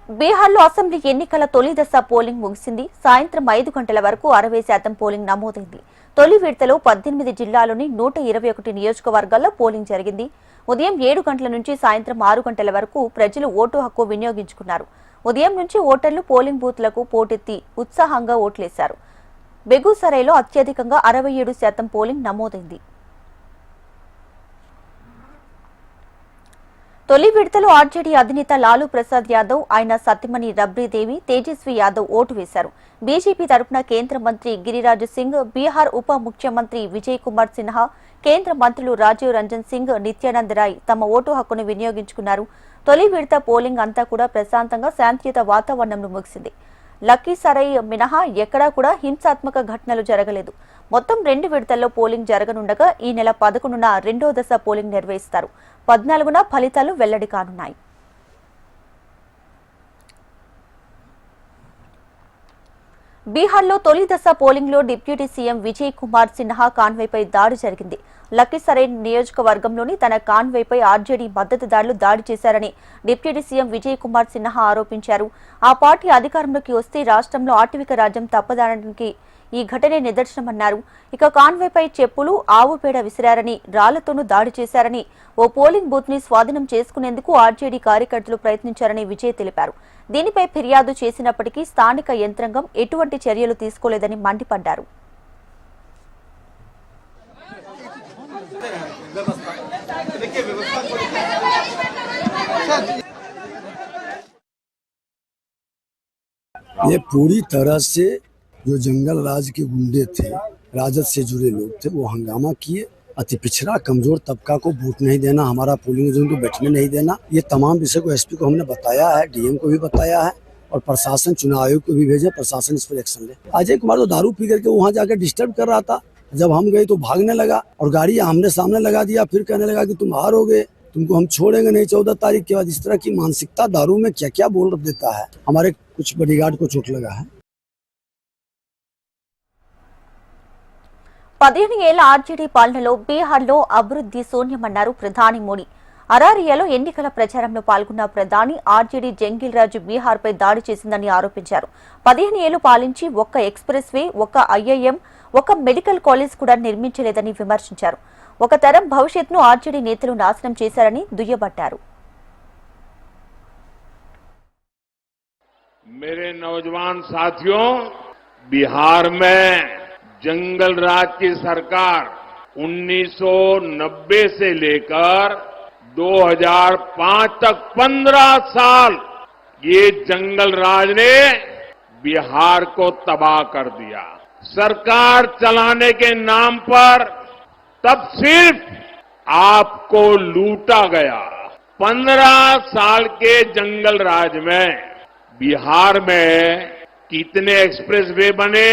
బీహార్లో అసెంబ్లీ ఎన్నికల తొలి దశ పోలింగ్ ముగిసింది. సాయంత్రం 5 గంటల వరకు 60% పోలింగ్ నమోదైంది. తొలి విడతలో 18 జిల్లాలోని 121 నియోజకవర్గాల్లో పోలింగ్ జరిగింది. ఉదయం 7 గంటల నుంచి సాయంత్రం 6 గంటల వరకు ప్రజలు ఓటు హక్కు వినియోగించుకున్నారు. ఉదయం నుంచి ఓటర్లు పోలింగ్ బూత్లకు పోటెత్తి ఉత్సాహంగా ఓట్లేశారు. బెగూసరైలో అత్యధికంగా 67% పోలింగ్ నమోదైంది. తొలి విడతలో ఆర్జేడీ అధినేత లాలూ ప్రసాద్ యాదవ్, ఆయన సతీమణి రబ్రీదేవి, తేజస్వి యాదవ్ ఓటు వేశారు. బీజేపీ తరపున కేంద్ర మంత్రి గిరిరాజ్ సింగ్, బీహార్ ఉప ముఖ్యమంత్రి విజయ్ కుమార్ సిన్హా, కేంద్ర మంత్రులు రాజీవ్ రంజన్ సింగ్, నిత్యానంద్ రాయ్ తమ ఓటు హక్కును వినియోగించుకున్నారు. తొలి విడత పోలింగ్ అంతా కూడా ప్రశాంతంగా శాంతియుత వాతావరణంలో ముగిసింది. లక్కీసరై మినహా ఎక్కడా కూడా హింసాత్మక ఘటనలు జరగలేదు. మొత్తం 2 విడతల్లో పోలింగ్ జరగనుండగా ఈ నెల 11న రెండో దశ పోలింగ్ నిర్వహిస్తారు. 14న ఫలితాలు వెల్లడి కానున్నాయి. బీహార్లో తొలి దశ పోలింగ్లో డిప్యూటీ సీఎం విజయ్ కుమార్ సిన్హా కాన్వాయ్పై దాడి జరిగింది. లక్కీసరై నియోజకవర్గంలోని తన కాన్వాయ్పై ఆర్జేడీ మద్దతుదారులు దాడి చేశారని డిప్యూటీ సీఎం విజయ్ కుమార్ సిన్హా ఆరోపించారు. ఆ పార్టీ అధికారంలోకి వస్తే రాష్ట్రంలో ఆటవిక రాజ్యం తప్పదనడానికి ఈ ఘటనే నిదర్శనమన్నారు. ఇక కాన్వాయ్పై చెప్పులు, ఆవు పేడ విసిరారని, రాళ్లతోనూ దాడి చేశారని, ఓ పోలింగ్ బూత్ ని స్వాధీనం చేసుకునేందుకు ఆర్జేడీ కార్యకర్తలు ప్రయత్నించారని విజయ్ తెలిపారు. దీనిపై ఫిర్యాదు చేసినప్పటికీ స్థానిక యంత్రాంగం ఎటువంటి చర్యలు తీసుకోలేదని మండిపడ్డారు. ये पूरी तरह से जो जंगल राज के गुंडे थे, राजद से जुड़े लोग थे, वो हंगामा किए। अति पिछड़ा कमजोर तबका को वोट नहीं देना, हमारा पोलिंग जोन को बैठने नहीं देना, ये तमाम विषय को एसपी को हमने बताया है, डीएम को भी बताया है और प्रशासन चुनाव आयोग को भी भेजे। प्रशासन इस पर एक्शन ले। अजय कुमार तो दारू पी करके वहाँ जाकर डिस्टर्ब कर रहा था। जब हम गए तो भागने लगा और गाड़ी आमने सामने लगा दिया। फिर कहने लगा कि तुम हारोगे, तुमको हम छोड़ेंगे नहीं 14 तारीख के बाद। इस तरह की मानसिकता दारू में क्या क्या बोल देता है। हमारे कुछ बॉडीगार्ड को चोट लगा है। 15 ఏళ్ల ఆర్జేడీ పాలనలో బీహార్లో అభివృద్ధి శూన్యమన్నారు ప్రధాని మోడీ. అరారియాలో ఎన్నికల ప్రచారంలో పాల్గొన్న ప్రధాని ఆర్జేడీ జంగిల్ రాజు బీహార్పై దాడి చేసిందని ఆరోపించారు. 15 ఏళ్లు పాలించి ఒక్క ఎక్స్ప్రెస్ వే, ఒక్క ఐఐఎం, ఒక్క మెడికల్ కాలేజ్ కూడా నిర్మించలేదని విమర్శించారు. ఒక తరం భవిష్యత్తును ఆర్జేడీ నేతలు నాశనం చేశారని దుయ్యబట్టారు. मेरे नौजवान साथियों, बिहार में जंगल राज की सरकार 1990 से लेकर 2005 तक 15 साल ये जंगल राज ने बिहार को तबाह कर दिया। सरकार चलाने के नाम पर तब सिर्फ आपको लूटा गया। 15 साल के जंगल राज में बिहार में कितने एक्सप्रेसवे बने?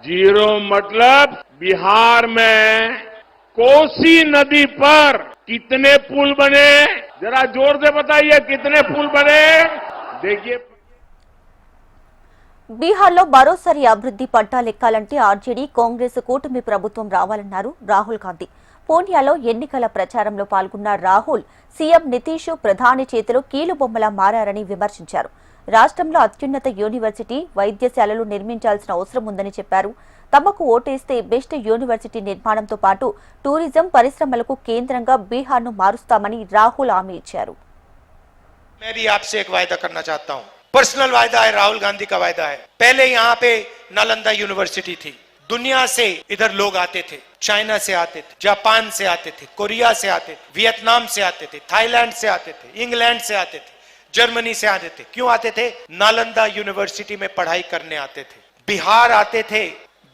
जीरो मतलब बिहार में कोसी नदी पर कितने पुल बने? जरा जोर से बताइए, कितने पुल बने? देखिए, బీహార్లో మరోసారి అభివృద్ధి పట్టాలెక్కాలంటే ఆర్జేడీ కాంగ్రెస్ కూటమి ప్రభుత్వం రావాలన్నారు రాహుల్ గాంధీ. పూర్ణియాలో ఎన్నికల ప్రచారంలో పాల్గొన్న రాహుల్ సీఎం నితీష్ ప్రధాని చేతిలో కీలుబొమ్మలా మారారని విమర్శించారు. రాష్ట్రంలో అత్యున్నత యూనివర్సిటీ, వైద్యశాలలు నిర్మించాల్సిన అవసరం ఉందని చెప్పారు. తమకు ఓటేస్తే బెస్ట్ యూనివర్సిటీ నిర్మాణంతో పాటు టూరిజం పరిశ్రమలకు కేంద్రంగా బీహార్ను మారుస్తామని రాహుల్ హామీ ఇచ్చారు. पर्सनल वायदा है, राहुल गांधी का वायदा है। पहले यहाँ पे नालंदा यूनिवर्सिटी थी। दुनिया से इधर लोग आते थे, चाइना से आते थे, जापान से आते थे, कोरिया से आते थे, वियतनाम से आते थे, थाईलैंड से आते थे, इंग्लैंड से आते थे, जर्मनी से आते थे। क्यों आते थे? नालंदा यूनिवर्सिटी में पढ़ाई करने आते थे। बिहार आते थे,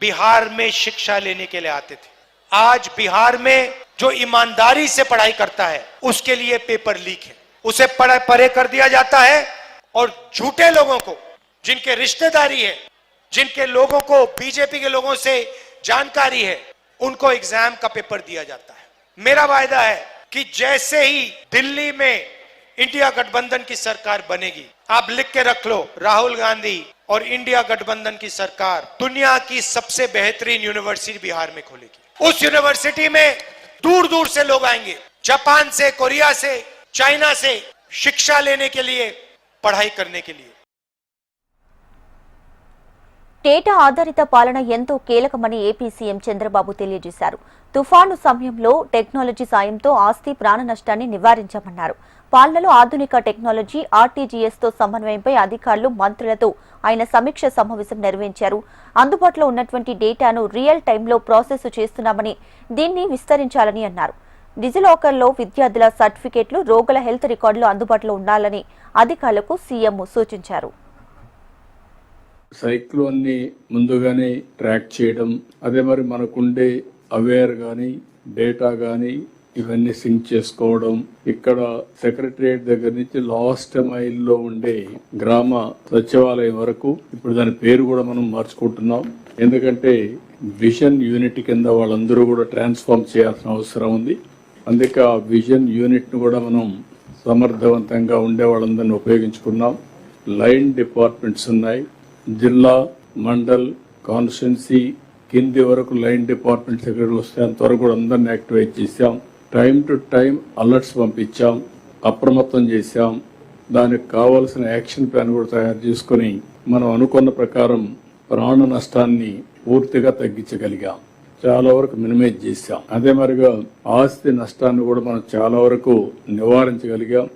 बिहार में शिक्षा लेने के लिए आते थे। आज बिहार में जो ईमानदारी से पढ़ाई करता है उसके लिए पेपर लीक है, उसे परे कर दिया जाता है और झूठे लोगों को, जिनके रिश्तेदारी है, जिनके लोगों को बीजेपी के लोगों से जानकारी है, उनको एग्जाम का पेपर दिया जाता है। मेरा वायदा है कि जैसे ही दिल्ली में इंडिया गठबंधन की सरकार बनेगी, आप लिख के रख लो, राहुल गांधी और इंडिया गठबंधन की सरकार दुनिया की सबसे बेहतरीन यूनिवर्सिटी बिहार में खोलेगी। उस यूनिवर्सिटी में दूर दूर से लोग आएंगे, जापान से, कोरिया से, चाइना से, शिक्षा लेने के लिए, पढ़ाई करने के लिए। డేటా ఆధారిత పాలన ఎంతో కీలకమని ఏపీ సీఎం చంద్రబాబు తెలియజేశారు. తుఫాను సమయంలో టెక్నాలజీ సాయంతో ఆస్తి ప్రాణ నష్టాన్ని నివారించామన్నారు. పాలనలో ఆధునిక టెక్నాలజీ ఆర్టీజీఎస్ తో సమన్వయంపై అధికారులు మంత్రులతో ఆయన సమీక్ష సమావేశం నిర్వహించారు. అందుబాటులో ఉన్నటువంటి డేటాను రియల్ టైంలో ప్రాసెస్ చేస్తున్నామని, దీన్ని విస్తరించాలని అన్నారు. డిజిలాకర్లో విద్యార్థుల సర్టిఫికెట్లు, రోగుల హెల్త్ రికార్డులు అందుబాటులో ఉండాలని అధికారులకు సీఎం సూచించారు. సైక్లోన్ ని ముందుగానే ట్రాక్ చేయడం, అదే మరి మనకుండే అవేర్ గాని డేటా గాని ఇవన్నీ సింక్ చేసుకోవడం, ఇక్కడ సెక్రటరియట్ దగ్గర నుంచి లాస్ట్ మైల్ లో ఉండే గ్రామ సచివాలయం వరకు ఇప్పుడు దాని పేరు కూడా మనం మార్చుకుంటున్నాం. ఎందుకంటే విజన్ యూనిట్ కింద వాళ్ళందరూ కూడా ట్రాన్స్ఫార్మ్ చేయాల్సిన అవసరం ఉంది. అందుకే ఆ విజన్ యూనిట్ ను కూడా మనం సమర్థవంతంగా ఉండే వాళ్ళందరినీ ఉపయోగించుకున్నాం. లైన్ డిపార్ట్మెంట్స్ ఉన్నాయి. జిల్లా, మండల్, కాన్స్టిట్యున్సీ కింది వరకు లైన్ డిపార్ట్మెంట్ సెక్రటరీ వస్తే అంతవరకు కూడా అందరిని యాక్టివేట్ చేశాం. టైం టు టైం అలర్ట్స్ పంపించాం, అప్రమత్తం చేశాం. దానికి కావాల్సిన యాక్షన్ ప్లాన్ కూడా తయారు చేసుకుని మనం అనుకున్న ప్రకారం ప్రాణ నష్టాన్ని పూర్తిగా తగ్గించగలిగాం. చాలా వరకు మినిమైజ్ చేశాం. అదే మరిగా ఆస్తి నష్టాన్ని కూడా మనం చాలా వరకు నివారించగలిగాం.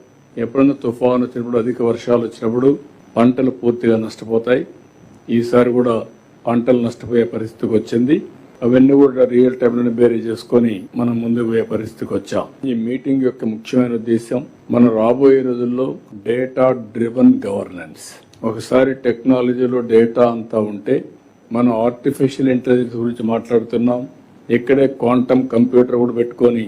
ఎప్పుడైనా తుఫాను వచ్చినప్పుడు, అధిక వర్షాలు వచ్చినప్పుడు పంటలు పూర్తిగా నష్టపోతాయి. ఈసారి కూడా పంటలు నష్టపోయే పరిస్థితికి వచ్చింది. అవన్నీ కూడా రియల్ టైంలోనే బేరీ చేసుకుని మనం ముందుకు పోయే పరిస్థితికి వచ్చాం. ఈ మీటింగ్ యొక్క ముఖ్యమైన ఉద్దేశం, మనం రాబోయే రోజుల్లో డేటా డ్రివన్ గవర్నెన్స్. ఒకసారి టెక్నాలజీలో డేటా అంతా ఉంటే, మనం ఆర్టిఫిషియల్ ఇంటెలిజెన్స్ గురించి మాట్లాడుతున్నాం. ఇక్కడే క్వాంటమ్ కంప్యూటర్ కూడా పెట్టుకొని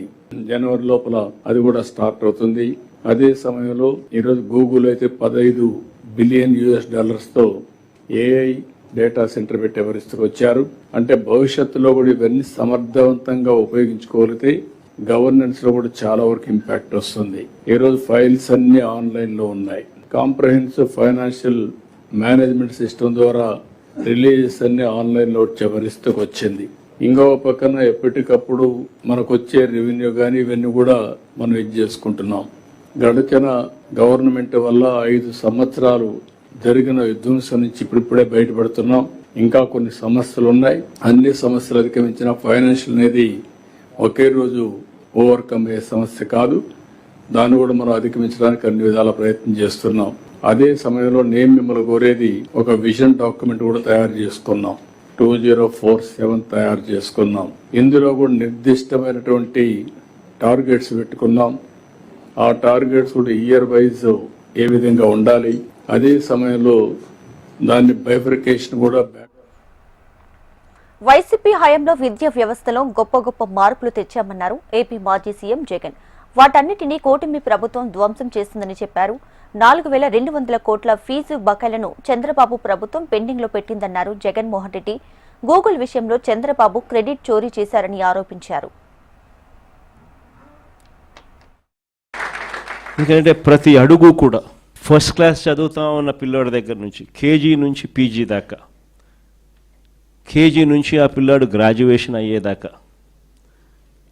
జనవరి లోపల అది కూడా స్టార్ట్ అవుతుంది. అదే సమయంలో ఈరోజు గూగుల్ అయితే $15 బిలియన్ తో ఏఐ డేటా సెంటర్ పెట్టే పరిస్థితికి వచ్చారు. అంటే భవిష్యత్తులో కూడా ఇవన్నీ సమర్థవంతంగా ఉపయోగించుకోగలిగితే గవర్నెన్స్ లో కూడా చాలా వరకు ఇంపాక్ట్ వస్తుంది. ఈ రోజు ఫైల్స్ అన్ని ఆన్లైన్ లో ఉన్నాయి. కాంప్రహెన్సివ్ ఫైనాన్షియల్ మేనేజ్మెంట్ సిస్టమ్ ద్వారా రిలీజెస్ అన్ని ఆన్లైన్ లో వచ్చే పరిస్థితికి వచ్చింది. ఇంకో పక్కన ఎప్పటికప్పుడు మనకు వచ్చే రెవెన్యూ కానీ ఇవన్నీ కూడా మనం ఇది చేసుకుంటున్నాం. గడిచిన గవర్నమెంట్ వల్ల 5 సంవత్సరాలు జరిగిన విధ్వంసం నుంచి ఇప్పుడిప్పుడే బయటపడుతున్నాం. ఇంకా కొన్ని సమస్యలు ఉన్నాయి. అన్ని సమస్యలు అధిగమించిన ఫైనాన్షియల్ అనేది ఒకే రోజు ఓవర్కమ్ అయ్యే సమస్య కాదు. దాన్ని కూడా మనం అధిగమించడానికి అన్ని విధాల ప్రయత్నం చేస్తున్నాం. అదే సమయంలో నేను మిమ్మల్ని కోరేది, ఒక విజన్ డాక్యుమెంట్ కూడా తయారు చేసుకున్నాం. 2047 తయారు చేసుకున్నాం. ఇందులో కూడా నిర్దిష్టమైనటువంటి టార్గెట్స్ పెట్టుకున్నాం. ఆ టార్గెట్స్ కూడా ఇయర్ వైజ్ ఏ విధంగా ఉండాలి, అదే సమయంలో దాన్ని బైఫర్కేషన్ కూడా. వైసీపీ హయాంలో విద్యా వ్యవస్థలో గొప్ప మార్పులు తెచ్చామన్నారు ఏపీ మాజీ సీఎం జగన్. వాటన్నిటినీ కూటమి ప్రభుత్వం ధ్వంసం చేసిందని చెప్పారు. 4,200 కోట్ల ఫీజు బకాయిలను చంద్రబాబు ప్రభుత్వం పెండింగ్ లో పెట్టిందన్నారు జగన్మోహన్ రెడ్డి. గూగుల్ విషయంలో చంద్రబాబు క్రెడిట్ చోరీ చేశారని ఆరోపించారు. ఎందుకంటే ప్రతి అడుగు కూడా ఫస్ట్ క్లాస్ చదువుతా ఉన్న పిల్లాడి దగ్గర నుంచి కేజీ నుంచి పీజీ దాకా, కేజీ నుంచి ఆ పిల్లాడు గ్రాడ్యుయేషన్ అయ్యేదాకా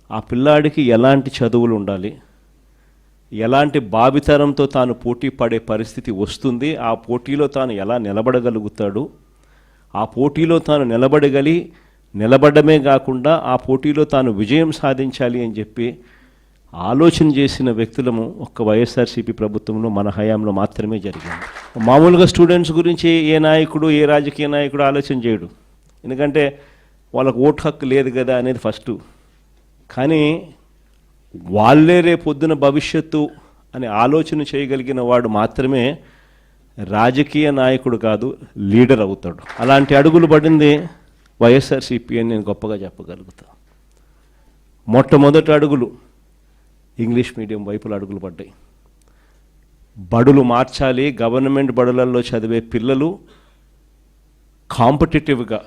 ఆ పిల్లాడికి ఎలాంటి చదువులు ఉండాలి, ఎలాంటి భావితరంతో తాను పోటీ పడే పరిస్థితి వస్తుంది, ఆ పోటీలో తాను ఎలా నిలబడగలుగుతాడు, ఆ పోటీలో తాను నిలబడమే కాకుండా ఆ పోటీలో తాను విజయం సాధించాలి అని చెప్పి ఆలోచన చేసిన వ్యక్తులము ఒక్క వైఎస్ఆర్సీపీ ప్రభుత్వంలో మన హయాంలో మాత్రమే జరిగింది. మామూలుగా స్టూడెంట్స్ గురించి ఏ నాయకుడు, ఏ రాజకీయ నాయకుడు ఆలోచన చేయడు. ఎందుకంటే వాళ్ళకు ఓటు హక్కు లేదు కదా అనేది ఫస్ట్. కానీ వాళ్ళే రేపొద్దున భవిష్యత్తు అనే ఆలోచన చేయగలిగిన వాడు మాత్రమే రాజకీయ నాయకుడు కాదు, లీడర్ అవుతాడు. అలాంటి అడుగులు పడింది వైఎస్ఆర్సీపీ అని నేను గొప్పగా చెప్పగలుగుతా. మొట్టమొదటి అడుగులు ఇంగ్లీష్ మీడియం వైపులో అడుగులు పడ్డాయి. బడులు మార్చాలి, గవర్నమెంట్ బడులలో చదివే పిల్లలు కాంపిటేటివ్గా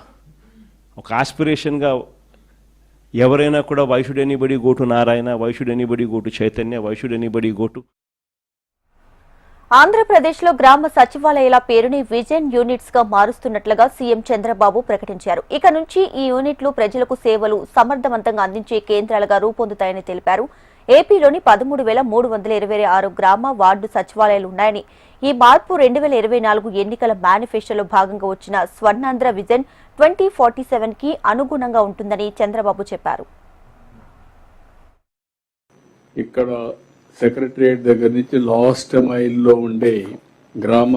ఒక ఆస్పిరేషన్గా ఎవరైనా కూడా why should anybody go to Narayana, why should anybody go to Chaitanya, why should anybody go to. ఆంధ్రప్రదేశ్లో గ్రామ సచివాలయాల పేరుని విజన్ యూనిట్స్ గా మారుస్తున్నట్లుగా సీఎం చంద్రబాబు ప్రకటించారు. ఇక నుంచి ఈ యూనిట్లు ప్రజలకు సేవలు సమర్థవంతంగా అందించే కేంద్రాలుగా రూపొందుతాయని తెలిపారు. ఏపీలోని 13,326 గ్రామ వార్డు సచివాలయాలు ఉన్నాయని, ఈ మార్పు 2024 ఎన్నికల మేనిఫెస్టోలో భాగంగా వచ్చిన స్వర్ణాంధ్ర విజన్ 2047కి అనుగుణంగా ఉంటుందని చంద్రబాబు చెప్పారు. ఇక్కడ సెక్రటరియట్ దగ్గర నుంచి లాస్ట్ మైల్లో ఉండే గ్రామ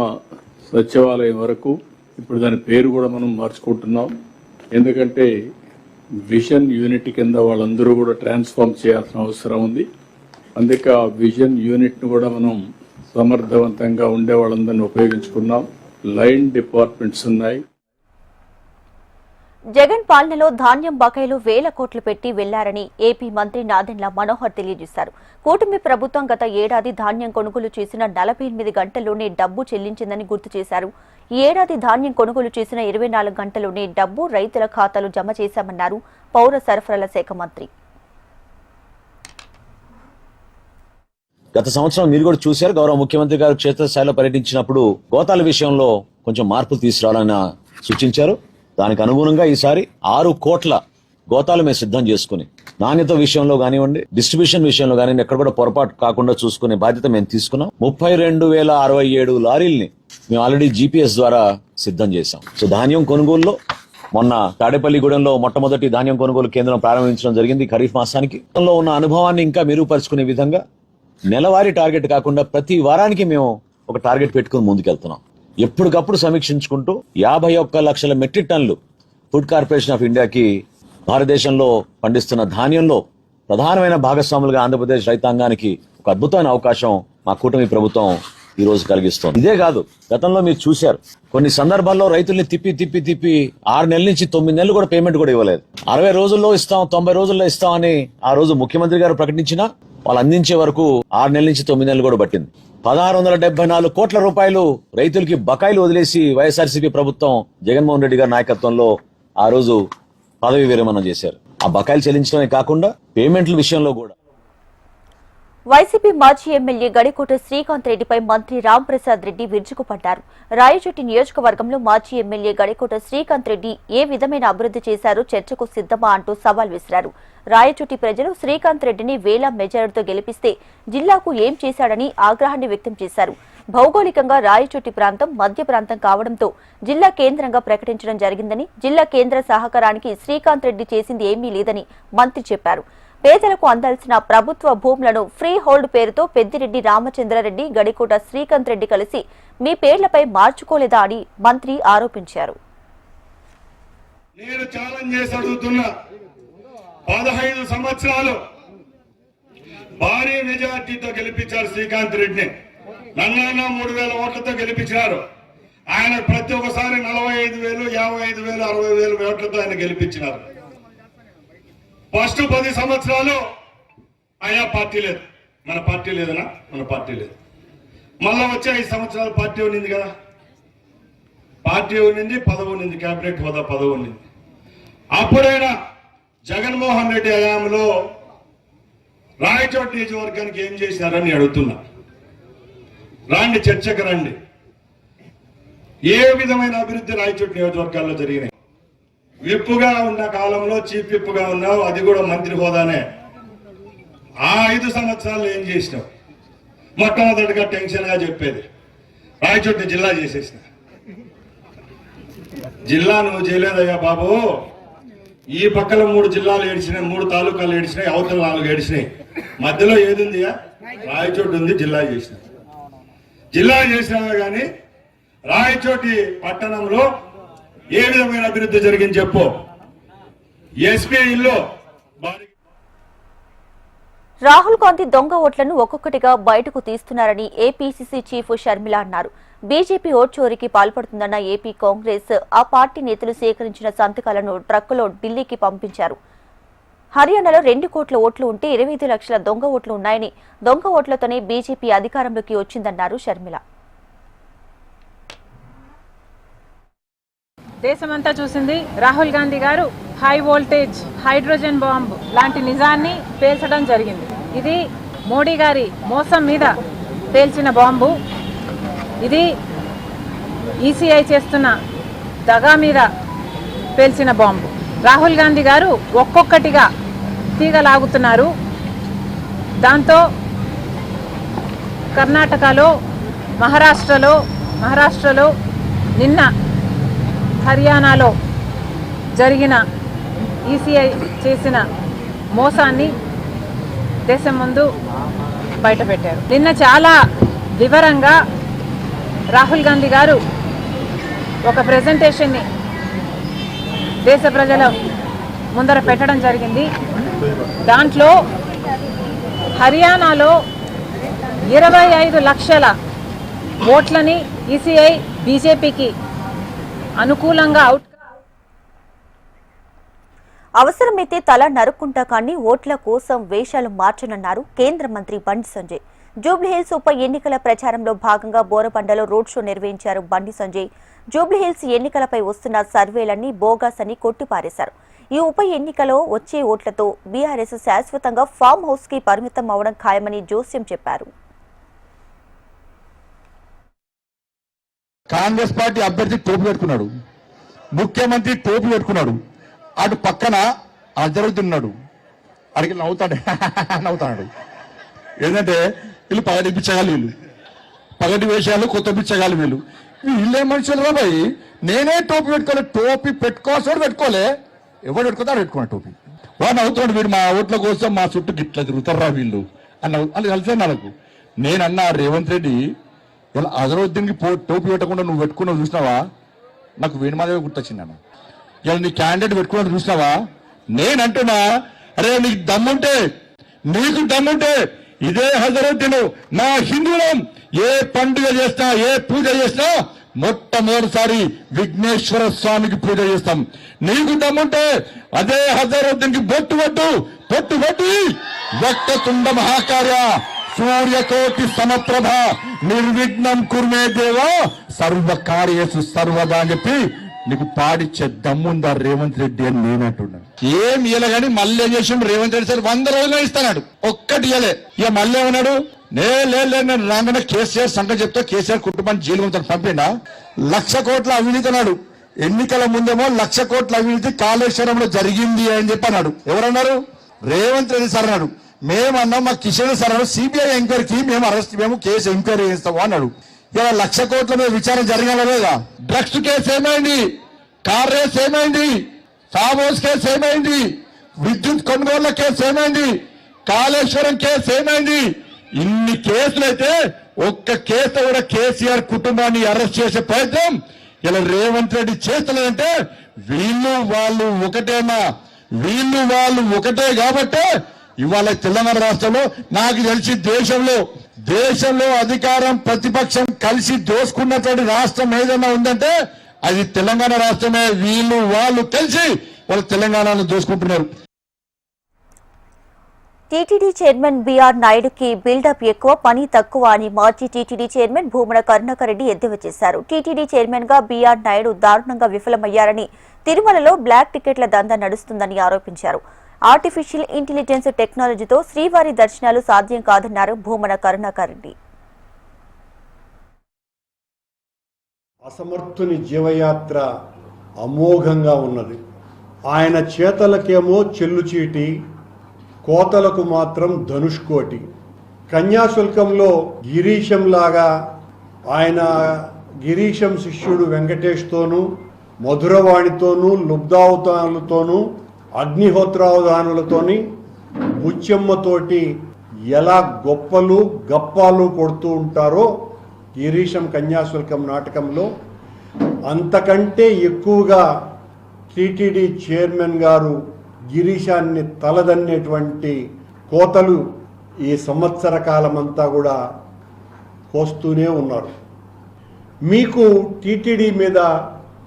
సచివాలయం వరకు ఇప్పుడు దాని పేరు కూడా మనం మార్చుకుంటున్నాం. ఎందుకంటే విజన్ యూనిట్ కింద వాళ్ళందరూ కూడా ట్రాన్స్ఫార్మ్ చేయాల్సిన అవసరం ఉంది. అందుకే ఆ విజన్ యూనిట్ను కూడా మనం సమర్థవంతంగా ఉండే వాళ్ళందరినీ ఉపయోగించుకున్నాం. లైన్ డిపార్ట్మెంట్స్ ఉన్నాయి. జగన్ పాలనలో ధాన్యం బకాయిలు వేల కోట్లు పెట్టి వెళ్లారని ఏపీ మంత్రి నాదెండ్ల మనోహర్ తెలియజేశారు. కూటమి ప్రభుత్వం గత ఏడాది ధాన్యం కొనుగోలు చేసిన 48 గంటల్లోనే డబ్బు చెల్లించిందని గుర్తు చేశారు. ఈ ఏడాది ధాన్యం కొనుగోలు చేసిన 24 గంటల్లోనే డబ్బు రైతుల ఖాతాలు జమ చేశామన్నారు పౌర సరఫరాల శాఖ మంత్రి. గత సంవత్సరం మీరు కూడా చూశారు, గౌరవ ముఖ్యమంత్రి గారు క్షేత్రస్థాయిలో పర్యటించినప్పుడు గోతాల విషయంలో కొంచెం మార్పులు తీసుకురావాలని సూచించారు. దానికి అనుగుణంగా ఈసారి 6 కోట్ల గోతాలు మేము సిద్ధం చేసుకుని నాణ్యత విషయంలో కానివ్వండి, డిస్ట్రిబ్యూషన్ విషయంలో కానివ్వండి, ఎక్కడ కూడా పొరపాటు కాకుండా చూసుకునే బాధ్యత మేము తీసుకున్నాం. 32,067 లారీల్ని మేము ఆల్రెడీ GPS ద్వారా సిద్ధం చేశాం. సో ధాన్యం కొనుగోలులో మొన్న తాడేపల్లిగూడెంలో మొట్టమొదటి ధాన్యం కొనుగోలు కేంద్రం ప్రారంభించడం జరిగింది. ఖరీఫ్ మాసానికి ఉన్న అనుభవాన్ని ఇంకా మెరుగుపరుచుకునే విధంగా నెలవారీ టార్గెట్ కాకుండా ప్రతి వారానికి మేము ఒక టార్గెట్ పెట్టుకుని ముందుకెళ్తున్నాం. ఎప్పటికప్పుడు సమీక్షించుకుంటూ 51 లక్షల మెట్రిక్ టన్నులు ఫుడ్ కార్పొరేషన్ ఆఫ్ ఇండియాకి భారతదేశంలో పండిస్తున్న ధాన్యంలో ప్రధానమైన భాగస్వాములుగా ఆంధ్రప్రదేశ్ రైతాంగానికి ఒక అద్భుతమైన అవకాశం మా కూటమి ప్రభుత్వం ఈ రోజు కలిగిస్తోంది. ఇదే కాదు, గతంలో మీరు చూశారు, కొన్ని సందర్భాల్లో రైతుల్ని తిప్పి 6 నెలల నుంచి 9 నెలలు కూడా పేమెంట్ కూడా ఇవ్వలేదు. 60 రోజుల్లో ఇస్తాం, 90 రోజుల్లో ఇస్తామని ఆ రోజు ముఖ్యమంత్రి గారు ప్రకటించినా వాళ్ళు అందించే వరకు 6 నెలల నుంచి 9 నెలలు కూడా పట్టింది. 1674 కోట్ల రూపాయలు రైతులకి బకాయిలు వదిలేసి వైఎస్ఆర్సీపీ ప్రభుత్వం జగన్మోహన్ రెడ్డి గారి నాయకత్వంలో ఆ రోజు పదవి విరమణ చేశారు. ఆ బకాయిలు చెల్లించడమే కాకుండా పేమెంట్ల విషయంలో కూడా. వైసీపీ మాజీ ఎమ్మెల్యే గడికోట శ్రీకాంత్ రెడ్డిపై మంత్రి రాంప్రసాద్ రెడ్డి విరుచుకుపడ్డారు. రాయచోటి నియోజకవర్గంలో మాజీ ఎమ్మెల్యే గడికోట శ్రీకాంత్ రెడ్డి ఏ విధమైన అభివృద్ధి చేశారో చర్చకు సిద్ధమా అంటూ సవాల్ విసిరారు. రాయచోటి ప్రజలు శ్రీకాంత్ రెడ్డిని వేల మెజారిటీతో గెలిపిస్తే జిల్లాకు ఏం చేశాడని ఆగ్రహాన్ని వ్యక్తం చేశారు. భౌగోళికంగా రాయచోటి ప్రాంతం మధ్య ప్రాంతం కావడంతో జిల్లా కేంద్రంగా ప్రకటించడం జరిగిందని, జిల్లా కేంద్ర సహకారానికి శ్రీకాంత్ రెడ్డి చేసింది ఏమీ లేదని మంత్రి చెప్పారు. పేదలకు అందాల్సిన ప్రభుత్వ భూములను ఫ్రీ హోల్డ్ పేరుతో పెద్దిరెడ్డి రామచంద్రారెడ్డి, గడికోట శ్రీకాంత్ రెడ్డి కలిసి మీ పేర్లపై మార్చుకోలేదా అని మంత్రి ఆరోపించారు. నేను ఛాలెంజ్ చేసి అడుగుతున్నా, 15 సంవత్సరాలు భారీ మెజార్టీతో గెలిపించారు శ్రీకాంత్ రెడ్డిని. నన్నైనా 3,000 ఓట్లతో గెలిపించారు. ఆయన ప్రతి ఒక్కసారి 45,000, 55,000, 60,000 ఓట్లతో ఆయన గెలిపించినారు. ఫస్ట్ 10 సంవత్సరాలు ఆయా పార్టీ లేదు, మన పార్టీ లేదనా, మన పార్టీ లేదు. మళ్ళా వచ్చే 5 సంవత్సరాలు పార్టీ ఉన్నింది కదా, పార్టీ ఉన్నింది, పదవి ఉన్నింది, కేబినెట్ హోదా పదవి ఉన్నింది. అప్పుడైనా జగన్మోహన్ రెడ్డి హయాంలో రాయచోటి నియోజకవర్గానికి ఏం చేశారని అడుగుతున్నా. రాండి, చర్చకు రండి. ఏ విధమైన అభివృద్ధి రాయచోటి నియోజకవర్గాల్లో జరిగినాయి? విప్పుగా ఉన్న కాలంలో చీఫ్ విప్పుగా ఉన్నావు, అది కూడా మంత్రి హోదానే. ఆ 5 సంవత్సరాలు ఏం చేసినావు? మొట్టమొదటిగా టెన్షన్ గా చెప్పేది, రాయచోటిని జిల్లా చేసేసిన. జిల్లా నువ్వు చేయలేదయ్యా బాబు. ఈ పక్కన 3 జిల్లాలు ఏడిచినాయి, 3 తాలూకాలు ఏడిచినాయి, అవతల 4 ఏడిచినాయి. మధ్యలో ఏది ఉందియా? రాయచోటి ఉంది, జిల్లా చేసిన. జిల్లా చేసినావే కానీ రాయచోటి పట్టణంలో ఏ విధమైన అభివృద్ధి జరిగింది చెప్పు. ఎస్పీ ఇల్లు రాహుల్ గాంధీ దొంగ ఓట్లను ఒక్కొక్కటిగా బయటకు తీస్తున్నారని ఏపీసీసీ చీఫ్ షర్మిల అన్నారు. బీజేపీ ఓట్ చోరీకి పాల్పడుతుందన్న ఏపీ కాంగ్రెస్ ఆ పార్టీ నేతలు సేకరించిన సంతకాలను ట్రక్కులో ఢిల్లీకి పంపించారు. హర్యానాలో 2 కోట్ల ఓట్లు ఉంటే 25 లక్షల దొంగ ఓట్లు ఉన్నాయని, దొంగ ఓట్లతోనే బీజేపీ అధికారంలోకి వచ్చిందన్నారు షర్మిల. దేశమంతా చూసింది, రాహుల్ గాంధీ గారు హై వోల్టేజ్ హైడ్రోజన్ బాంబు లాంటి నిజాన్ని పేల్చడం జరిగింది. ఇది మోడీ గారి మోసం మీద పేల్చిన బాంబు. ఇది ఈసీఐ చేస్తున్న దగా మీద పేల్చిన బాంబు. రాహుల్ గాంధీ గారు ఒక్కొక్కటిగా తీగలాగుతున్నారు. దాంతో కర్ణాటకలో మహారాష్ట్రలో నిన్న హర్యానాలో జరిగిన ఈసీఐ చేసిన మోసాన్ని దేశం ముందు బయటపెట్టారు. నిన్న చాలా వివరంగా రాహుల్ గాంధీ గారు ఒక ప్రెజెంటేషన్ని దేశ ప్రజల ముందర పెట్టడం జరిగింది. దాంట్లో హర్యానాలో 25 లక్షల ఓట్లని ఈసీఐ బీజేపీకి అనుకూలంగా అవసరమైతే తల నరుక్కుంటా కానీ ఓట్ల కోసం వేషాలు మార్చనున్నారు కేంద్ర మంత్రి బండి సంజయ్. జూబ్లీహిల్స్ ఉప ఎన్నికల ప్రచారంలో భాగంగా బోరబండలో రోడ్ షో నిర్వహించారు బండి సంజయ్. జూబ్లీహిల్స్ ఎన్నికలపై వస్తున్న సర్వేలన్నీ బోగస్ అని కొట్టిపారేశారు. ఈ ఉప ఎన్నికలో వచ్చే ఓట్లతో బీఆర్ఎస్ శాశ్వతంగా ఫామ్ హౌస్ కి పరిమితం అవడం ఖాయమని జోస్యం చెప్పారు. కాంగ్రెస్ పార్టీ అభ్యర్థి టోపీ పెట్టుకున్నాడు, ముఖ్యమంత్రి టోపీ పెట్టుకున్నాడు, అటు పక్కన అజరుద్దీన్ ఉన్నాడు. అడిగి నవ్వుతాడు. ఏంటంటే వీళ్ళు పగటి పిచ్చగాలి, వీళ్ళు పగటి వేషాలు కొత్త పిచ్చగాలి, వీళ్ళే మనుషులు రాబాయి. నేనే టోపీ పెట్టుకోలే, టోపీ పెట్టుకోవాల్సి పెట్టుకోలే, ఎవరు పెట్టుకుంటారు పెట్టుకున్నాడు టోపీ. వాడు నవ్వుతున్నాడు, వీడు మా ఓట్ల కోసం మా చుట్టూ గిట్లా తిరుగుతారా వీళ్ళు అని కలిసే నాకు. నేనన్నా రేవంత్ రెడ్డి ఇలా అజరుద్దీన్కి టోపీ పెట్టకుండా నువ్వు పెట్టుకున్నావు చూసినావా, నాకు వేణుమాధవి గుర్తొచ్చిందన్న. ఇలా నీ క్యాండిడేట్ పెట్టుకున్నాడు చూసినావా, నేనంటున్నా అరే నీకు దమ్ముంటే ఇదే హజరుద్దీన్ మా హిందువులం ఏ పండుగ చేసినా ఏ పూజ చేసినా మొట్టమొదటిసారి విఘ్నేశ్వర స్వామికి పూజ చేస్తాం. నీకు దమ్ముంటే అదే హజరుద్దీన్ కి బొట్టు పట్టి వక్రతుండ మహాకార్య సూర్యకోటి సమప్రభ నిర్విఘ్నం కుర్మే దేవా సర్వకార్యేషు సర్వదా అని చెప్పి నీకు పాడిచ్చే దమ్ముందా రేవంత్ రెడ్డి అని నేనంటున్నాను. ఏం ఇయ్యలే కానీ మళ్ళీ ఏం చేసాడు రేవంత్ రెడ్డి సార్ 100 రోజులు ఇస్తాడు, ఒక్కటి ఇయ్యలే. ఇక మళ్ళీ ఏమన్నాడు, నేను రాగానే కేసీఆర్ సంగతి చెప్తా, కేసీఆర్ కుటుంబాన్ని జైలు పంపిండా. 1,00,000 కోట్ల అవినీతి అన్నాడు. ఎన్నికల ముందేమో 1,00,000 కోట్ల అవినీతి కాళేశ్వరంలో జరిగింది అని చెప్పి అన్నాడు. ఎవరన్నారు? రేవంత్ రెడ్డి సార్ అన్నాడు. మేమన్నాం మా కిషన్ సార్ అన్నాడు, సిబిఐ ఎంక్వైరీకి మేము కేసు ఎంక్వైరీ చేస్తాము అన్నాడు. ఇలా 1,00,000 కోట్ల మీద విచారణ జరిగిన లేదా? డ్రగ్స్ కేసు ఏమైంది? కార్ రేస్ ఏమైంది? ఫామ్ హౌస్ కేసు ఏమైంది? విద్యుత్ కొనుగోళ్ల కేసు ఏమైంది? కాళేశ్వరం కేసు ఏమైంది? ఇన్ని కేసులైతే ఒక్క కేసు కూడా కేసీఆర్ కుటుంబాన్ని అరెస్ట్ చేసే ప్రయత్నం ఇలా రేవంత్ రెడ్డి చేస్తలేదంటే వీళ్ళు వాళ్ళు ఒకటే కాబట్టే ఇవాళ తెలంగాణ రాష్ట్రంలో నాకు తెలిసి దేశంలో అధికారం ప్రతిపక్షం కలిసి దోసుకున్నటువంటి రాష్ట్రం ఏదైనా ఉందంటే అది తెలంగాణ రాష్ట్రమే. వాళ్ళు కలిసి వాళ్ళు తెలంగాణను దోసుకుంటున్నారు. టీటీడీ చైర్మన్ బీఆర్ నాయుడుకి బిల్డప్ ఎక్కువ, పని తక్కువ అని మాజీ టీటీడీ చైర్మన్ భూమన కరుణాకర్ రెడ్డి ఎద్దేవా చేశారు. టీటీడీ చైర్మన్ గా బీఆర్ నాయుడు దారుణంగా విఫలమయ్యారని, తిరుమలలో బ్లాక్ టికెట్ల దందా నడుస్తుందని ఆరోపించారు. ఆర్టిఫిషియల్ ఇంటెలిజెన్స్ టెక్నాలజీతో శ్రీవారి దర్శనాలు సాధ్యం కాదన్నారు భూమన కరుణాకర్ రెడ్డి. అసమర్థుని జీవయాత్ర అమోఘంగా ఉన్నది. ఆయన చేతలకేమో చెల్లుచీటి, కోతలకు మాత్రం ధనుష్కోటి. కన్యాశుల్కంలో గిరీశంలాగా ఆయన గిరీశం శిష్యుడు వెంకటేష్తోనూ, మధురవాణితోనూ, లుబ్ధావతానులతోనూ, అగ్నిహోత్రావధానులతోని, ముత్యమ్మతోటి ఎలా గప్పాలు కొడుతూ ఉంటారో గిరీశం కన్యాశుల్కం నాటకంలో, అంతకంటే ఎక్కువగా టీటీడీ చైర్మన్ గారు గిరీశాన్ని తలదన్నేటువంటి కోతలు ఈ సంవత్సర కాలమంతా కూడా కోస్తూనే ఉన్నారు. మీకు టీటీడీ మీద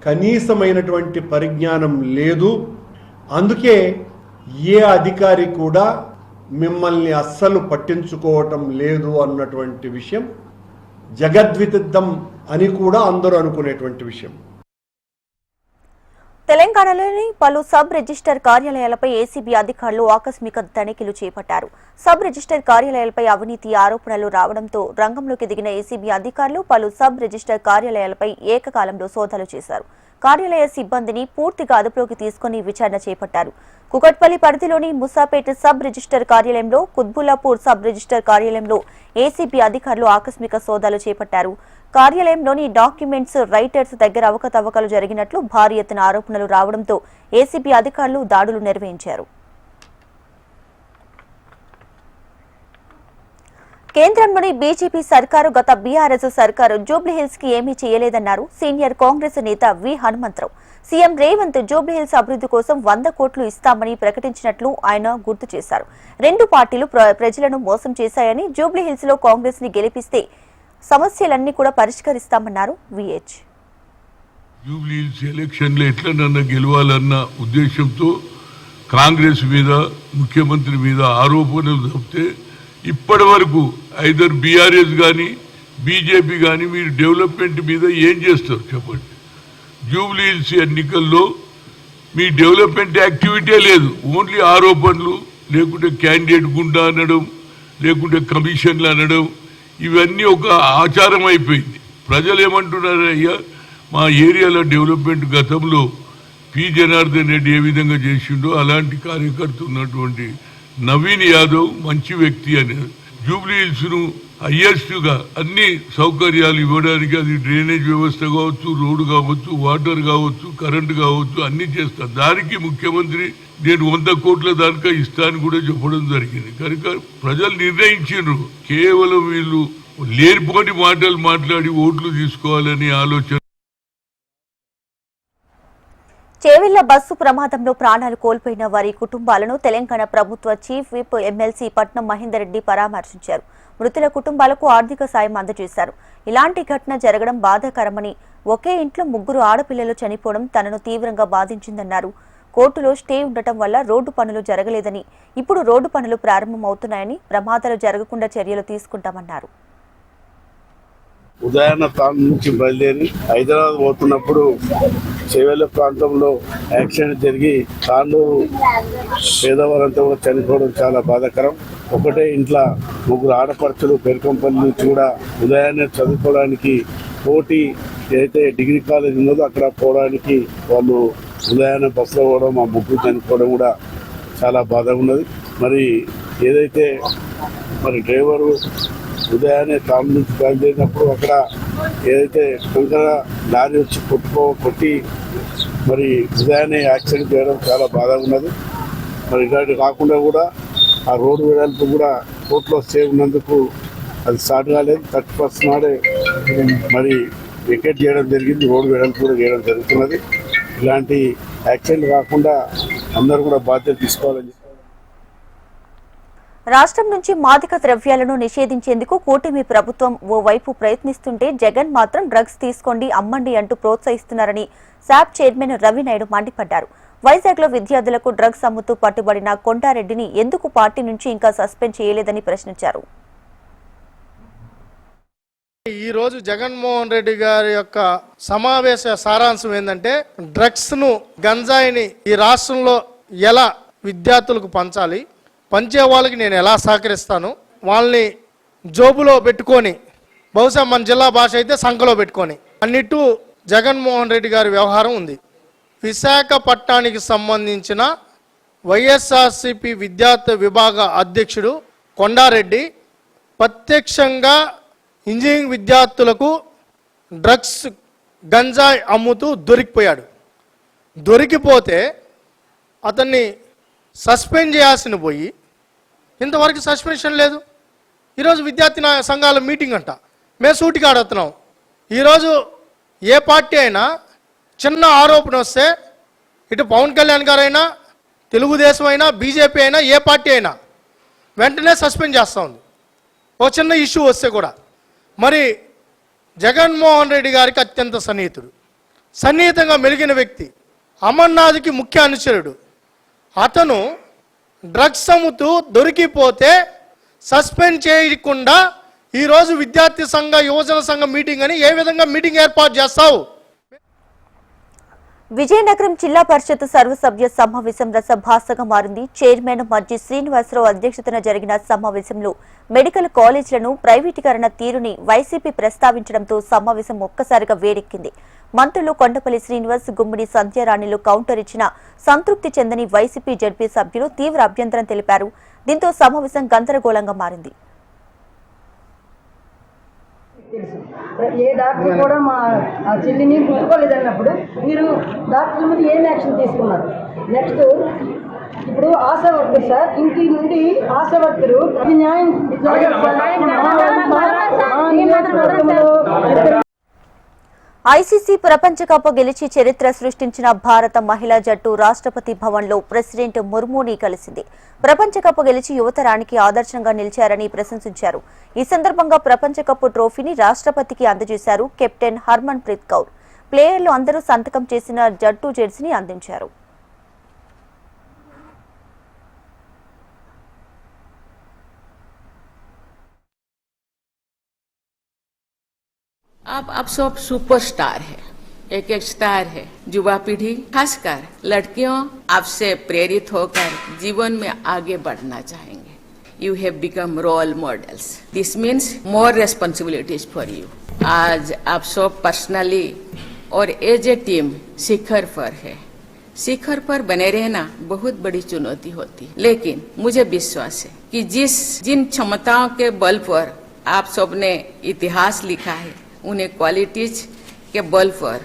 కనీసమైనటువంటి పరిజ్ఞానం లేదు. అందుకే ఏ అధికారి కూడా మిమ్మల్ని అస్సలు పట్టించుకోవటం లేదు అన్నటువంటి విషయం జగద్విదితం అని కూడా అందరూ అనుకునేటువంటి విషయం. తెలంగాణలోని పలు సబ్ రిజిస్టర్ కార్యాలయాలపై ఏసీబీ అధికారులు ఆకస్మిక తనిఖీలు చేపట్టారు. సబ్ రిజిస్టర్ కార్యాలయాలపై అవినీతి ఆరోపణలు రావడంతో రంగంలోకి దిగిన ఏసీబీ అధికారులు పలు సబ్ రిజిస్టర్ కార్యాలయాలపై ఏకకాలంలో సోదాలు చేశారు. కార్యాలయ సిబ్బందిని పూర్తిగా అదుపులోకి తీసుకుని విచారణ చేపట్టారు. కుకట్పల్లి పరిధిలోని ముసాపేట్ సబ్ రిజిస్టర్ కార్యాలయంలో, కుత్బుల్లాపూర్ సబ్ రిజిస్టర్ కార్యాలయంలో ఏసీబీ అధికారులు ఆకస్మిక సోదాలు చేపట్టారు. కార్యాలయంలోని డాక్యుమెంట్స్ రైటర్స్ దగ్గర అవకతవకలు జరిగినట్లు భారీ ఎత్తున ఆరోపణలు రావడంతో ఏసీబీ అధికారులు దాడులు నిర్వహించారు. కేంద్రంలోని బీజేపీ సర్కారు గత బీఆర్ఎస్ సర్కారు జూబ్లీహిల్స్ కి ఏమీ చేయలేదన్నారు సీనియర్ కాంగ్రెస్ నేత వి హనుమంతరావు. సీఎం రేవంత్ జూబ్లీహిల్స్ అభివృద్ధి కోసం 100 కోట్లు ఇస్తామని ప్రకటించినట్లు ఆయన గుర్తు చేశారు. రెండు పార్టీలు ప్రజలను మోసం చేశాయని, జూబ్లీహిల్స్ లో కాంగ్రెస్ ని గెలిపిస్తే సమస్యలన్నీ కూడా పరిష్కరిస్తామన్నారు విహెచ్. జూబ్లీహిల్స్ ఎలక్షన్లో ఎట్లనన్నా గెలవాలన్న ఉద్దేశంతో కాంగ్రెస్ మీద, ముఖ్యమంత్రి మీద ఆరోపణలు తప్పితే ఇప్పటి వరకు ఐదర్ బీఆర్ఎస్ కానీ బీజేపీ కానీ మీరు డెవలప్మెంట్ మీద ఏం చేస్తారు చెప్పండి. జూబ్లీహిల్స్ ఎన్నికల్లో మీ డెవలప్మెంట్ యాక్టివిటీ లేదు, ఓన్లీ ఆరోపణలు, లేకుంటే క్యాండిడేట్ గుండా అనడం, లేకుంటే కమిషన్లు అనడం, ఇవన్నీ ఒక ఆచారం అయిపోయింది. ప్రజలు ఏమంటున్నారు, అయ్యా మా ఏరియాలో డెవలప్మెంట్ గతంలో పి జనార్దన్ రెడ్డి ఏ విధంగా చేసిండో అలాంటి కార్యకర్త ఉన్నటువంటి నవీన్ యాదవ్ మంచి వ్యక్తి అని జూబ్లీహిల్స్ ను హైయెస్ట్ గా అన్ని సౌకర్యాలు ఇవ్వడానికి, అది డ్రైనేజ్ వ్యవస్థ కావచ్చు, రోడ్డు కావచ్చు, వాటర్ కావచ్చు, కరెంటు కావచ్చు, అన్ని చేస్తారు. దానికి ముఖ్యమంత్రి నేను 100 కోట్ల దానికా ఇస్తాను కూడా చెప్పడం జరిగింది. కనుక ప్రజలు నిర్ణయించారు. కేవలం వీళ్ళు లేనిపోని మాటలు మాట్లాడి ఓట్లు తీసుకోవాలని ఆలోచన. చేవెళ్ల బస్సు ప్రమాదంలో ప్రాణాలు కోల్పోయిన వారి కుటుంబాలను తెలంగాణ ప్రభుత్వ చీఫ్ విప్ ఎమ్మెల్సీ పట్నం మహేందర్ రెడ్డి పరామర్శించారు. మృతుల కుటుంబాలకు ఆర్థిక సాయం అందజేశారు. ఇలాంటి ఘటన జరగడం బాధాకరమని, ఒకే ఇంట్లో 3 ఆడపిల్లలు చనిపోవడం తనను తీవ్రంగా బాధించిందన్నారు. కోర్టులో స్టే ఉండటం వల్ల రోడ్డు పనులు జరగలేదని, ఇప్పుడు రోడ్డు పనులు ప్రారంభమవుతున్నాయని, ప్రమాదాలు జరగకుండా చర్యలు తీసుకుంటామన్నారు. ఉదయాన్న ప్రాంతం నుంచి బయలుదేరి హైదరాబాద్ పోతున్నప్పుడు చేవెళ్ల ప్రాంతంలో యాక్సిడెంట్ జరిగి తాండూరు పేదవారంతా కూడా చనిపోవడం చాలా బాధాకరం. ఒకటే ఇంట్లో 3 ఆడపడుచులు పెరకంపల్లి నుంచి కూడా ఉదయాన్నే చదువుకోవడానికి పోటీ ఏదైతే డిగ్రీ కాలేజ్ ఉన్నదో అక్కడ పోవడానికి వాళ్ళు ఉదయాన్నే బస్సులో పోవడం, ఆ 3 చనిపోవడం కూడా చాలా బాధగా ఉన్నది. మరి ఏదైతే డ్రైవరు ఉదయాన్నే తాము నుంచి బయలుదేరినప్పుడు అక్కడ ఏదైతే కంకర లారీ వచ్చి కొట్టి మరి ఉదయాన్నే యాక్సిడెంట్ చేయడం చాలా బాధగా ఉన్నది. మరి ఇలాంటి కాకుండా కూడా ఆ రోడ్డు వెడల్పు కూడా కోర్టులో స్టే ఉన్నందుకు అది స్టార్ట్ కాలేదు. 30% నాడే మరి వికెట్ చేయడం జరిగింది, రోడ్డు వెడల్పు కూడా చేయడం జరుగుతున్నది. ఇలాంటి యాక్సిడెంట్ కాకుండా అందరూ కూడా బాధ్యత తీసుకోవాలని. రాష్ట్రం నుంచి మాదక ద్రవ్యాలను నిషేధించేందుకు కూటమి ప్రభుత్వం ఓవైపు ప్రయత్నిస్తుంటే జగన్ మాత్రం డ్రగ్స్ తీసుకోండి, అమ్మండి అంటూ ప్రోత్సహిస్తున్నారని శాప్ చైర్మన్ రవి నాయుడు మండిపడ్డారు. వైజాగ్లో విద్యార్థులకు డ్రగ్స్ అమ్ముతూ పట్టుబడిన కొండారెడ్డిని ఎందుకు పార్టీ నుంచి ఇంకా సస్పెండ్ చేయలేదని ప్రశ్నించారు. ఈ రోజు జగన్మోహన్ రెడ్డి గారి యొక్క సమావేశ సారాంశం ఏంటంటే, డ్రగ్స్ ను, గంజాయిని ఈ రాష్ట్రంలో ఎలా విద్యార్థులకు పంచాలి, పంచే వాళ్ళకి నేను ఎలా సహకరిస్తాను, వాళ్ళని జోబులో పెట్టుకొని, బహుశా మన జిల్లా భాష అయితే సంఖలో పెట్టుకొని అన్నిటూ జగన్మోహన్ రెడ్డి గారి వ్యవహారం ఉంది. విశాఖపట్నానికి సంబంధించిన వైఎస్ఆర్సీపీ విద్యార్థి విభాగ అధ్యక్షుడు కొండారెడ్డి ప్రత్యక్షంగా ఇంజనీరింగ్ విద్యార్థులకు డ్రగ్స్, గంజాయి అమ్ముతూ దొరికిపోయాడు. దొరికిపోతే అతన్ని సస్పెండ్ చేయాల్సిన పోయి ఇంతవరకు సస్పెన్షన్ లేదు. ఈరోజు విద్యార్థి సంఘాల మీటింగ్ అంట, మేము సూటిగా అడుగుతున్నాం. ఈరోజు ఏ పార్టీ అయినా చిన్న ఆరోపణ వస్తే, ఇటు పవన్ కళ్యాణ్ గారైనా, తెలుగుదేశం అయినా, బీజేపీ అయినా, ఏ పార్టీ అయినా వెంటనే సస్పెండ్ చేస్తూ ఉంది ఒక చిన్న ఇష్యూ వస్తే కూడా. మరి జగన్మోహన్ రెడ్డి గారికి అత్యంత సన్నిహితంగా మెలిగిన వ్యక్తి, అమర్నాథ్కి ముఖ్య అనుచరుడు, అతను డ్రగ్స్ అమ్ముతూ దొరికిపోతే సస్పెండ్ చేయకుండా ఈరోజు విద్యార్థి సంఘ, యువజన సంఘ మీటింగ్ అని ఏ విధంగా మీటింగ్ ఏర్పాటు చేస్తావు? విజయనగరం జిల్లా పరిషత్ సర్వసభ్య సమావేశం రసభాసగా మారింది. చైర్మన్ మజ్జి శ్రీనివాసరావు అధ్యక్షతన జరిగిన సమావేశంలో మెడికల్ కాలేజీలను ప్రైవేటీకరణ తీరుని వైసీపీ ప్రస్తావించడంతో సమావేశం ఒక్కసారిగా వేడెక్కింది. మంత్రులు కొండపల్లి శ్రీనివాస్, గుమ్మిడి సంధ్యారాణిలు కౌంటర్ ఇచ్చిన సంతృప్తి చెందని వైసీపీ జడ్పీ సభ్యులు తీవ్ర అభ్యంతరం తెలిపారు. దీంతో సమావేశం గందరగోళంగా మారింది. ఏ డాక్టర్ కూడా మా చెల్లిని ముట్టుకోలేదన్నప్పుడు మీరు డాక్టర్ల మీద ఏం యాక్షన్ తీసుకున్నారు? నెక్స్ట్ ఇప్పుడు ఆశా వర్కర్ సార్, ఇంటి నుండి ఆశా వర్కరు న్యాయం ఐసీసీ ప్రపంచ కప్ గెలిచి చరిత్ర సృష్టించిన భారత మహిళా జట్టు రాష్ట్రపతి భవన్లో ప్రెసిడెంట్ ముర్ముని కలిసింది. ప్రపంచ కప్ గెలిచి యువతరానికి ఆదర్శంగా నిలిచారని ప్రశంసించారు. ఈ సందర్భంగా ప్రపంచ కప్ ట్రోఫీని రాష్ట్రపతికి అందజేశారు. కెప్టెన్ హర్మన్ ప్రీత్ కౌర్, ప్లేయర్లు అందరూ సంతకం చేసిన జట్టు జెర్సీని అందించారు. आप सब सुपरस्टार है, एक स्टार है। युवा पीढ़ी खासकर लड़कियों आपसे प्रेरित होकर जीवन में आगे बढ़ना चाहेंगे. You have become role models. This means more responsibilities for you. आज आप सब पर्सनली और एज ए टीम शिखर पर है. शिखर पर बने रहना बहुत बड़ी चुनौती होती है, लेकिन मुझे विश्वास है कि जिन क्षमताओं के बल पर आप सबने इतिहास लिखा है, उन्हें क्वालिटीज के बल पर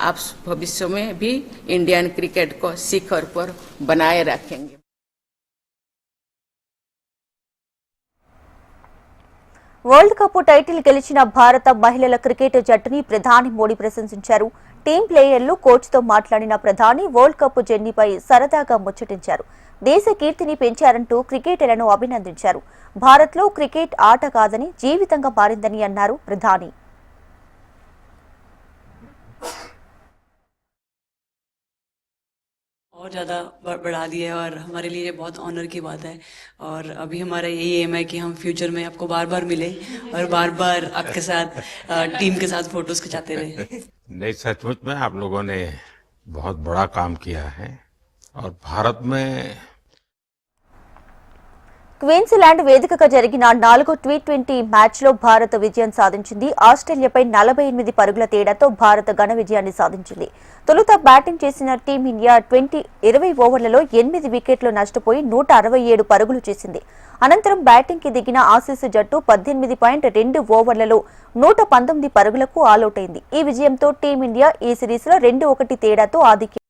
आप भविष्य में भी इंडियन क्रिकेट को शिखर पर बनाए रखेंगे. వరల్డ్ కప్ టైటిల్ గెలిచిన భారత మహిళల క్రికెట్ జట్టుని ప్రధాని మోడీ ప్రశంసించారు. టీం ప్లేయర్లు, కోచ్తో మాట్లాడిన ప్రధాని వరల్డ్ కప్ జర్నీపై సరదాగా ముచ్చటించారు. దేశ కీర్తిని పెంచారంటూ క్రికెటర్లను అభినందించారు. భారత్లో క్రికెట్ ఆట కాదని జీవితంగా మారిందని అన్నారు ప్రధాని. और ज़्यादा बढ़ा दिया है और हमारे लिए बहुत ऑनर की बात है. और अभी हमारा यही एम है कि हम फ्यूचर में आपको बार बार मिले और बार बार आपके साथ टीम के साथ फोटोज खिंचाते रहे. नहीं, सचमुच में आप लोगों ने बहुत बड़ा काम किया है और भारत में క్వీన్స్లాండ్ వేదికగా జరిగిన 4వ టీ20 మ్యాచ్లో భారత్ విజయం సాధించింది. ఆస్ట్రేలియాపై 48 పరుగుల తేడాతో భారత్ ఘన విజయాన్ని సాధించింది. తొలుత బ్యాటింగ్ చేసిన టీమిండియా 20 ఓవర్లలో 8 వికెట్లు నష్టపోయి 167 పరుగులు చేసింది. అనంతరం బ్యాటింగ్కి దిగిన ఆసీస్ జట్టు 18.2 ఓవర్లలో 119 పరుగులకు ఆలౌట్ అయింది. ఈ విజయంతో టీమిండియా ఈ సిరీస్లో 2-1 తేడాతో ఆధిక్యం